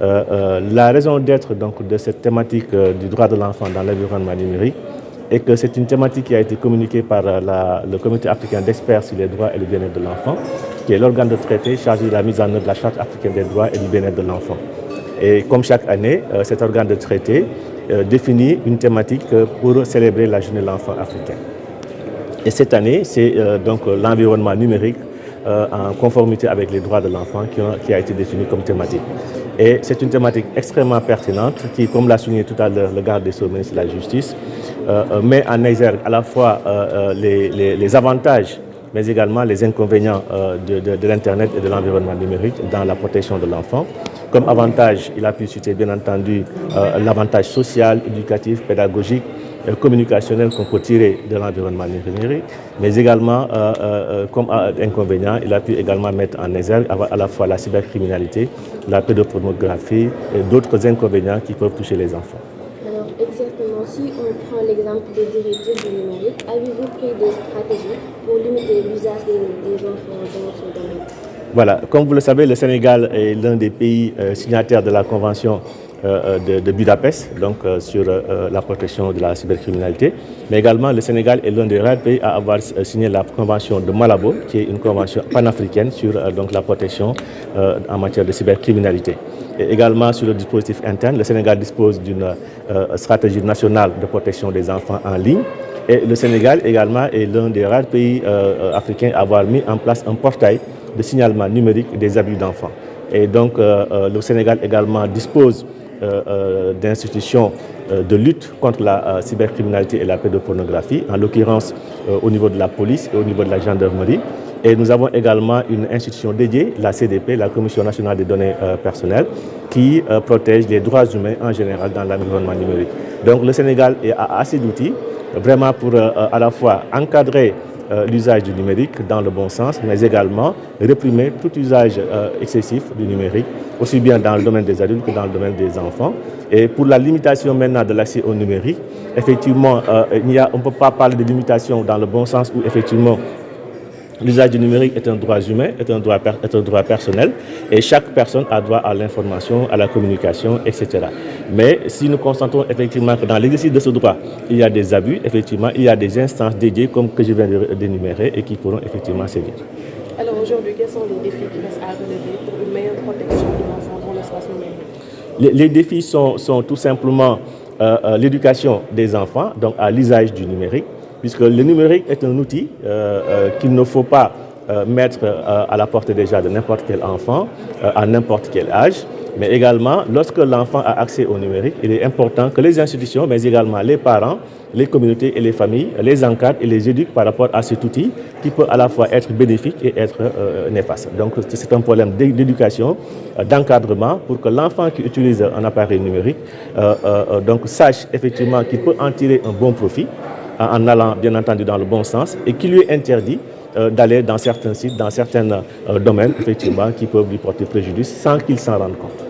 La raison d'être donc de cette thématique du droit de l'enfant dans l'environnement numérique est que c'est une thématique qui a été communiquée par le Comité africain d'experts sur les droits et le bien-être de l'enfant, qui est l'organe de traité chargé de la mise en œuvre de la Charte africaine des droits et du bien-être de l'enfant. Et comme chaque année, cet organe de traité définit une thématique pour célébrer la journée de l'enfant africain. Et cette année, c'est donc l'environnement numérique en conformité avec les droits de l'enfant qui a été défini comme thématique. Et c'est une thématique extrêmement pertinente qui, comme l'a souligné tout à l'heure le garde des Sceaux, ministre de la Justice, met en exergue à la fois les avantages, mais également les inconvénients de l'Internet et de l'environnement numérique dans la protection de l'enfant. Comme avantage, il a pu citer bien entendu l'avantage social, éducatif, pédagogique, communicationnel qu'on peut tirer de l'environnement numérique, mais également comme inconvénient, il a pu également mettre en exergue à la fois la cybercriminalité, la pédopornographie et d'autres inconvénients qui peuvent toucher les enfants. Alors exactement, si on prend l'exemple des directives du numérique, avez-vous pris des stratégies pour limiter l'usage des enfants dans ce domaine? Voilà, comme vous le savez, le Sénégal est l'un des pays signataires de la Convention de Budapest, donc sur la protection de la cybercriminalité. Mais également, le Sénégal est l'un des rares pays à avoir signé la Convention de Malabo, qui est une convention panafricaine sur donc, la protection en matière de cybercriminalité. Et également, sur le dispositif interne, le Sénégal dispose d'une stratégie nationale de protection des enfants en ligne. Et le Sénégal également est l'un des rares pays africains à avoir mis en place un portail de signalement numérique des abus d'enfants. Et donc, le Sénégal également dispose d'institutions de lutte contre la cybercriminalité et la pédopornographie, en l'occurrence au niveau de la police et au niveau de la gendarmerie. Et nous avons également une institution dédiée, la CDP, la Commission nationale des données personnelles, qui protège les droits humains en général dans l'environnement numérique. Donc le Sénégal a assez d'outils vraiment pour à la fois encadrer l'usage du numérique dans le bon sens, mais également réprimer tout usage excessif du numérique, aussi bien dans le domaine des adultes que dans le domaine des enfants. Et pour la limitation maintenant de l'accès au numérique, effectivement, on ne peut pas parler de limitation dans le bon sens où effectivement l'usage du numérique est un droit humain, est un droit personnel, et chaque personne a droit à l'information, à la communication, etc. Mais si nous constatons effectivement que dans l'exercice de ce droit, il y a des abus, effectivement, il y a des instances dédiées comme que je viens d'énumérer et qui pourront effectivement sévir. Alors aujourd'hui, quels sont les défis qui restent à relever pour une meilleure protection de l'enfant dans l'espace numérique? Les défis sont tout simplement l'éducation des enfants, donc à l'usage du numérique, puisque le numérique est un outil qu'il ne faut pas mettre à la portée déjà de n'importe quel enfant, à n'importe quel âge. Mais également, lorsque l'enfant a accès au numérique, il est important que les institutions, mais également les parents, les communautés et les familles, les encadrent et les éduquent par rapport à cet outil qui peut à la fois être bénéfique et être néfaste. Donc c'est un problème d'éducation, d'encadrement pour que l'enfant qui utilise un appareil numérique donc sache effectivement qu'il peut en tirer un bon profit en allant bien entendu dans le bon sens et qui lui est interdit d'aller dans certains sites, dans certains domaines effectivement qui peuvent lui porter préjudice sans qu'il s'en rende compte.